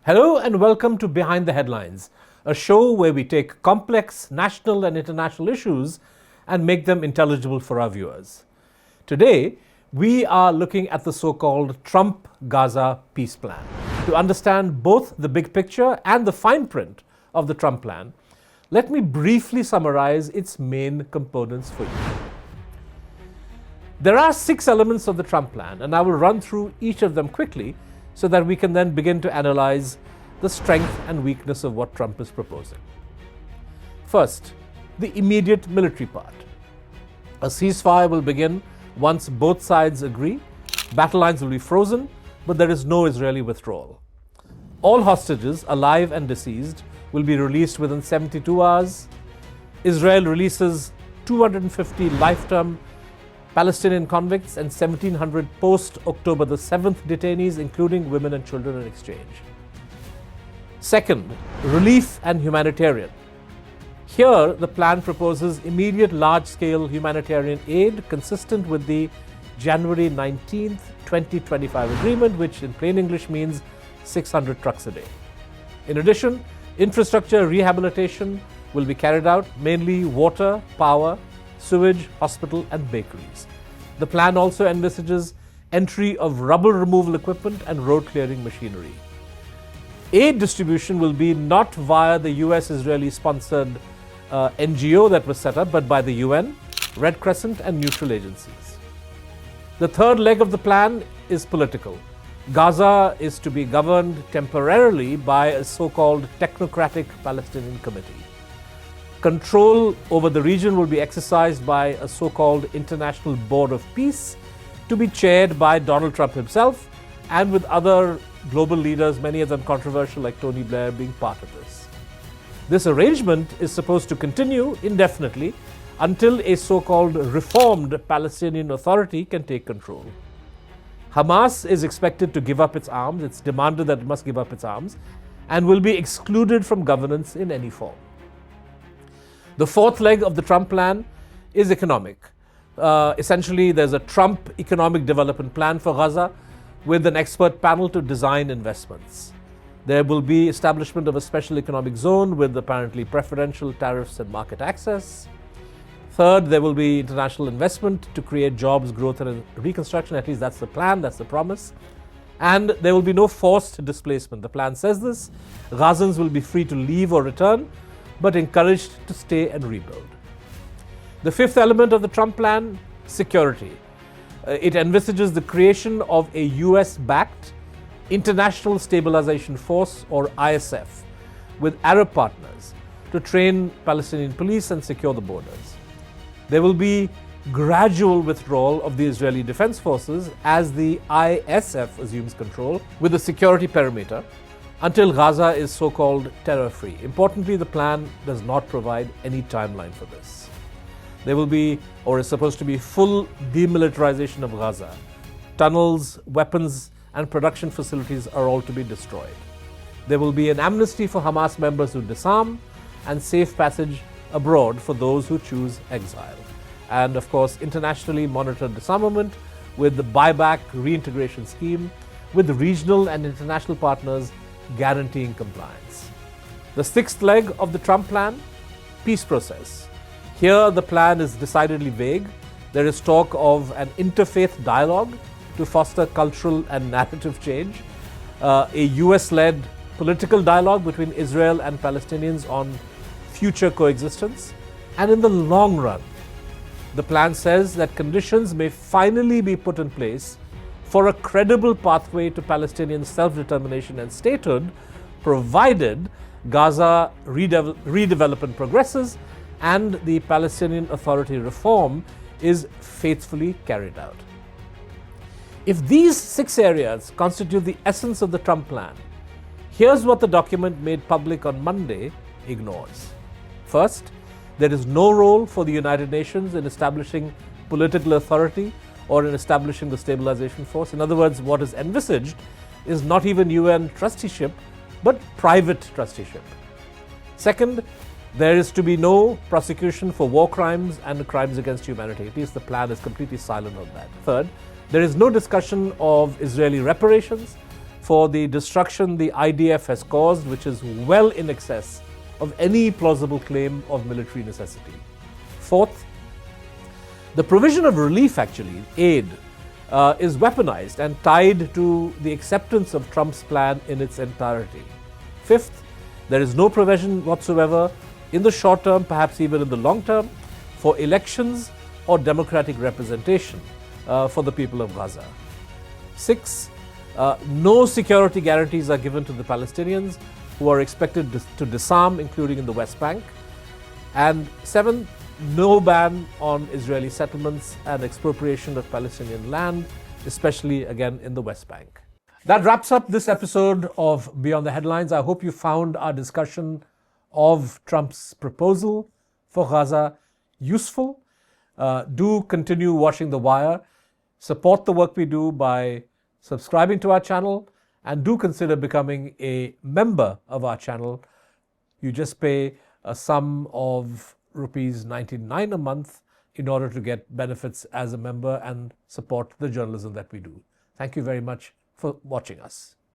Hello and welcome to Behind the Headlines, a show where we take complex national and international issues and make them intelligible for our viewers. Today, we are looking at the so-called Trump-Gaza peace plan. To understand both the big picture and the fine print of the Trump plan, let me briefly summarize its main components for you. There are 6 elements of the Trump plan, and I will run through each of them quickly so that we can then begin to analyze the strength and weakness of what Trump is proposing. First, the immediate military part. A ceasefire will begin once both sides agree. Battle lines will be frozen, but there is no Israeli withdrawal. All hostages, alive and deceased, will be released within 72 hours. Israel releases 250 life-term Palestinian convicts and 1,700 post-October the 7th detainees, including women and children, in exchange. Second, relief and humanitarian. Here, the plan proposes immediate large-scale humanitarian aid consistent with the January 19th, 2025 agreement, which in plain English means 600 trucks a day. In addition, infrastructure rehabilitation will be carried out, mainly water, power, sewage, hospital and bakeries. The plan also envisages entry of rubble removal equipment and road clearing machinery. Aid distribution will be not via the US-Israeli sponsored NGO that was set up, but by the UN, Red Crescent and neutral agencies. The third leg of the plan is political. Gaza is to be governed temporarily by a so-called technocratic Palestinian committee. Control over the region will be exercised by a so-called International Board of Peace, to be chaired by Donald Trump himself and with other global leaders, many of them controversial like Tony Blair, being part of this. This arrangement is supposed to continue indefinitely until a so-called reformed Palestinian Authority can take control. Hamas is expected to give up its arms. It's demanded that it must give up its arms and will be excluded from governance in any form. The fourth leg of the Trump plan is economic. Essentially, there's a Trump economic development plan for Gaza with an expert panel to design investments. There will be establishment of a special economic zone with apparently preferential tariffs and market access. Third, there will be international investment to create jobs, growth and reconstruction. At least that's the plan, that's the promise. And there will be no forced displacement. The plan says this. Gazans will be free to leave or return, but encouraged to stay and rebuild. The fifth element of the Trump plan, security. It envisages the creation of a US-backed International Stabilization Force, or ISF, with Arab partners to train Palestinian police and secure the borders. There will be gradual withdrawal of the Israeli Defense Forces as the ISF assumes control with a security perimeter until Gaza is so-called terror-free. Importantly, the plan does not provide any timeline for this. There will be, or is supposed to be, full demilitarization of Gaza. Tunnels, weapons, and production facilities are all to be destroyed. There will be an amnesty for Hamas members who disarm and safe passage abroad for those who choose exile. And of course, internationally monitored disarmament with the buyback reintegration scheme with regional and international partners guaranteeing compliance. The sixth leg of the Trump plan, peace process. Here the plan is decidedly vague. There is talk of an interfaith dialogue to foster cultural and narrative change, a US-led political dialogue between Israel and Palestinians on future coexistence, and in the long run, the plan says that conditions may finally be put in place for a credible pathway to Palestinian self-determination and statehood, provided Gaza redevelopment progresses and the Palestinian Authority reform is faithfully carried out. If these 6 areas constitute the essence of the Trump plan, here's what the document made public on Monday ignores. First, there is no role for the United Nations in establishing political authority or in establishing the stabilization force. In other words, what is envisaged is not even UN trusteeship, but private trusteeship. Second, there is to be no prosecution for war crimes and crimes against humanity. At least the plan is completely silent on that. Third, there is no discussion of Israeli reparations for the destruction the IDF has caused, which is well in excess of any plausible claim of military necessity. Fourth, the provision of relief, aid, is weaponized and tied to the acceptance of Trump's plan in its entirety. Fifth, there is no provision whatsoever in the short term, perhaps even in the long term, for elections or democratic representation for the people of Gaza. Six, no security guarantees are given to the Palestinians, who are expected to disarm, including in the West Bank. And seven, no ban on Israeli settlements and expropriation of Palestinian land, especially again in the West Bank. That wraps up this episode of Beyond the Headlines. I hope you found our discussion of Trump's proposal for Gaza useful. Do continue watching The Wire. Support the work we do by subscribing to our channel, and do consider becoming a member of our channel. You just pay a sum of rupees 99 a month in order to get benefits as a member and support the journalism that we do. Thank you very much for watching us.